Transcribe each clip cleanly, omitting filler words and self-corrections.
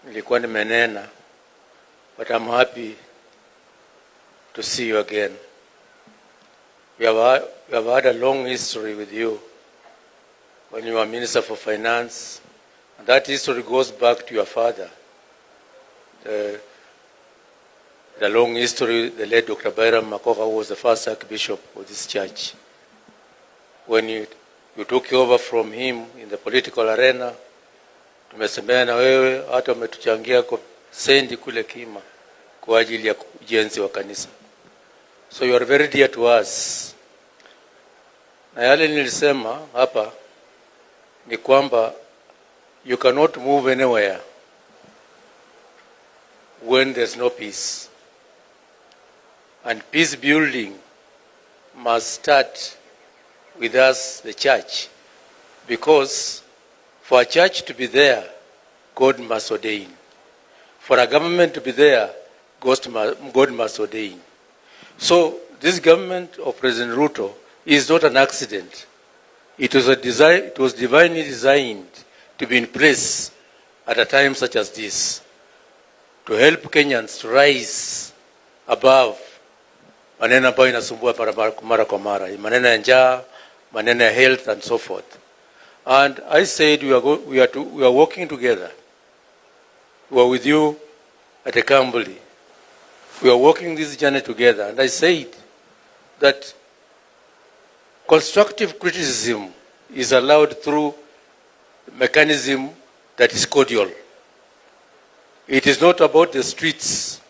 nilikuwa nimenena, but I'm happy to see you again. We have had a long history with you when you were Minister for Finance, and that history goes back to your father. The long history, the late Dr. Byram Makoha was the first Archbishop of this church. When you took over from him in the political arena, tumesemea na wewe, hata umetuchangia kwa sendi kule Kima kwa ajili ya ujenzi wa kanisa. So you are very dear to us. Na yale nilisema hapa ni kwamba you cannot move anywhere when there's no peace. And peace building must start with us, the church, because for a church to be there, God must ordain. For a government to be there, God must ordain. So this government of President Ruto is not an accident. It was divinely designed to be in place at a time such as this, to help Kenyans to rise above maneno ambayo inasumbua mara kwa mara, maneno ya njaa, maneno ya health and so forth. And I said we are working together. We are with you at Ekambuli. We are working this journey together. And I said that constructive criticism is allowed through mechanism that is cordial. It is not about the streets.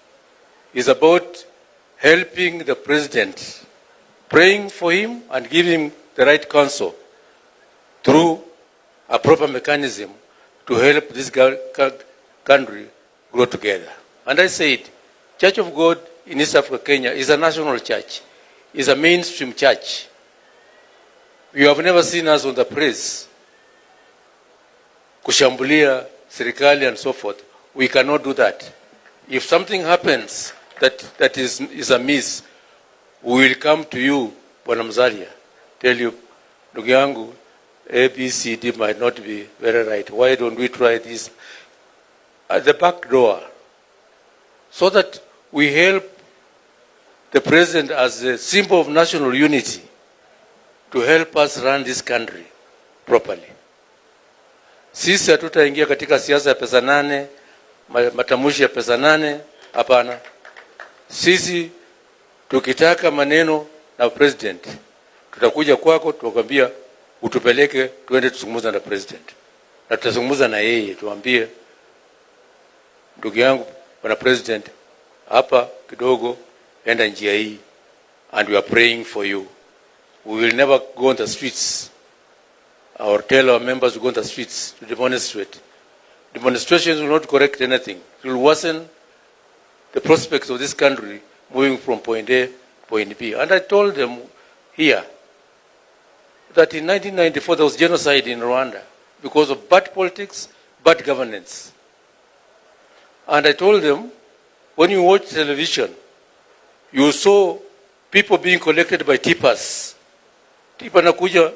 It is about helping the president, praying for him and giving the right counsel through a proper mechanism to help this country grow together. And I said, Church of God in East Africa, Kenya is a national church, is a mainstream church. You have never seen us on the press kushambulia serikali and so forth. We cannot do that. If something happens that is amiss, we will come to you, Bwana Mzalia, tell you, ndugu yangu, ABCD might not be very right. Why don't we try this at the back door, so that we help the president as a symbol of national unity to help us run this country properly. Sisi hatutaingia katika siasa ya pesa nane, matamushi ya pesa nane, hapana. Sisi tukitaka maneno na president, tutakuja kwako tukwambia utupeleke tuende tuzungumza na president. Na tutazungumza na yeye tuambie, ndugu yangu bwana president, hapa kidogo enda njia hii, and we are praying for you. We will never go on the streets or tell our members to go on the streets to demonstrate. Demonstrations will not correct anything. It will worsen the prospects of this country moving from point A to point B. And I told them here that in 1994 there was genocide in Rwanda because of bad politics, bad governance. And I told them, when you watch television, you saw people being collected by tippers. Tipa nakuja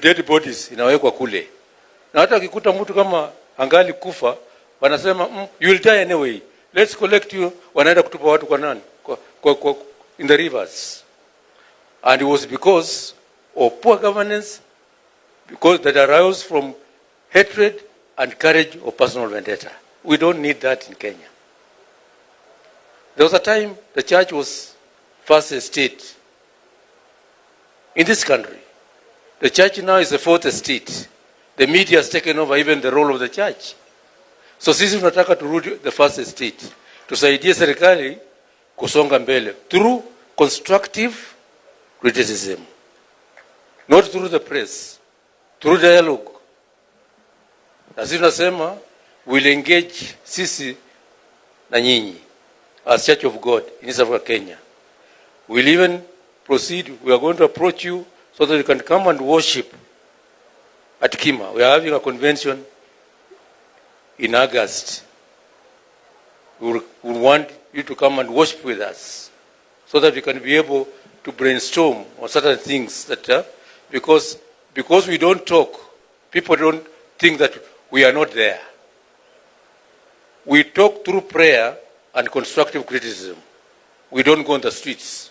dead bodies inawekwa kule. Na hata akikuta mtu kama angali kufa, wanasema you will die anyway. Let's collect you. Wanaenda kutupa watu kwa nani? In the rivers. And it was because of poor governance, because that arose from hatred and courage of personal vendetta. We don't need that in Kenya. There was a time the church was first estate in this country. The church now is the fourth estate. The media has taken over even the role of the church. So sisi tunataka turudi the first estate. Tusaidie serikali kusonga mbele through constructive criticism. Not through the press, through dialogue. Na sisi tunasema we'll engage sisi na nyinyi as Church of God in East Africa, Kenya. We'll even proceed. We are going to approach you so that you can come and worship at Kima. We are having a convention in August. We want you to come and worship with us so that we can be able to brainstorm on certain things that because we don't talk, people don't think that we are not there. we talk through prayer and constructive criticism. We don't go on the streets.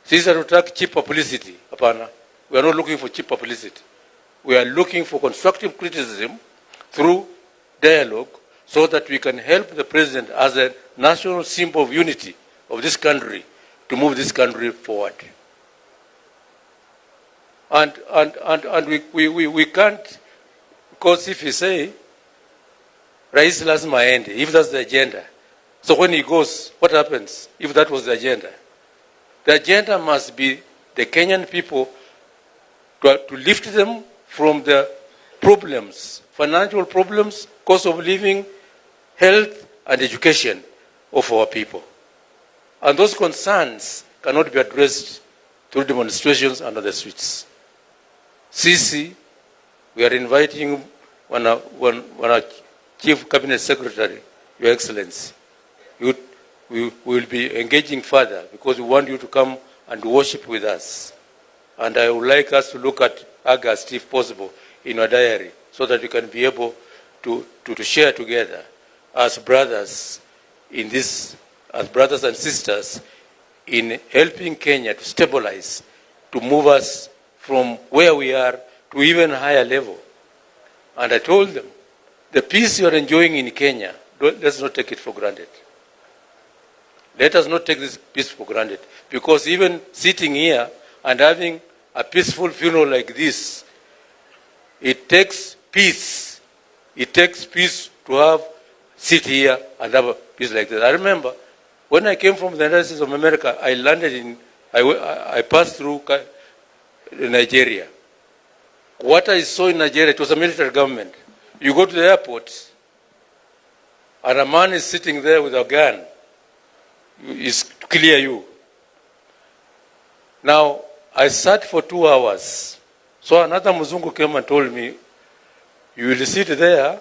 These are not cheap publicity. Apana. We are not looking for cheap publicity. We are looking for constructive criticism through dialogue so that we can help the president as a national symbol of unity of this country to move this country forward. And we can't, because if you say, Rais lazima aende, if that's the agenda, so when he goes, what happens if that was the agenda? The agenda must be the Kenyan people to lift them from the problems, financial problems, cost of living, health, and education of our people. And those concerns cannot be addressed through demonstrations under the streets. CC, we are inviting one Chief Cabinet Secretary, Your Excellency. We will be engaging further because we want you to come and worship with us. And I would like us to look at August, if possible, in our diary so that we can be able to share together as brothers in this, as brothers and sisters in helping Kenya to stabilize, to move us from where we are to even higher level. And I told them, the peace you are enjoying in Kenya, let's not take it for granted. Let us not take this peace for granted. Because even sitting here and having a peaceful funeral like this, it takes peace. It takes peace to sit here and have a peace like this. I remember when I came from the United States of America, I landed in, I passed through Nigeria. What I saw in Nigeria, it was a military government. You go to the airport, and a man is sitting there with a gun. Is to clear you. Now, I sat for 2 hours. So another Muzungu came and told me, you will sit there,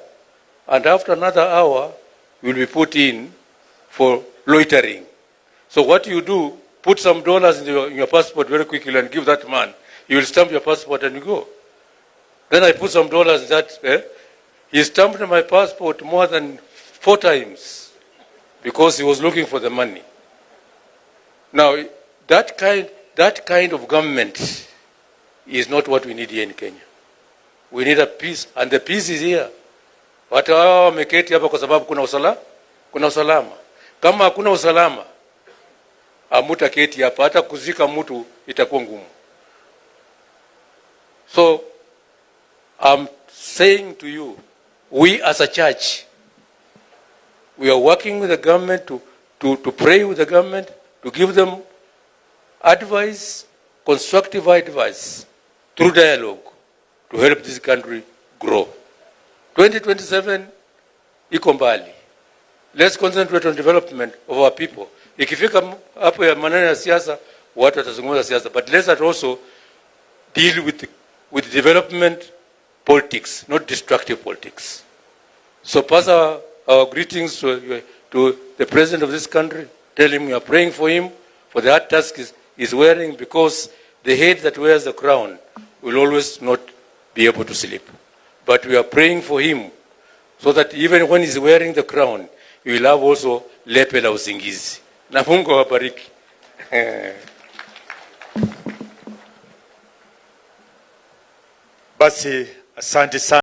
and after another hour, you will be put in for loitering. So what you do, put some dollars in your passport very quickly and give that man. You will stamp your passport and you go. Then I put some dollars in that. He stamped my passport more than 4 times because he was looking for the money. Now, that kind of government is not what we need here in Kenya. We need a peace, and the peace is here. Watu hao wameketi hapa kwa sababu kuna usalama. Kama hakuna usalama, hamutaketi hapa, hata kuzika mtu itakuwa ngumu. So, I'm saying to you, we as a church, we are working with the government to pray with the government, to give them advice, constructive advice, through dialogue, to help this country grow. 2027, iko mbali. Let's concentrate on development of our people. Ikifika hapo ya maneno ya siasa, watu watazungumza siasa, but let's also deal with development politics, not destructive politics. So pass our greetings to the president of this country. Tell him we are praying for him, for the hard task he's wearing, because the head that wears the crown will always not be able to sleep. But we are praying for him so that even when he's wearing the crown, he will have also lepe la usingizi. Na Mungu awabariki. Basi, asante sana.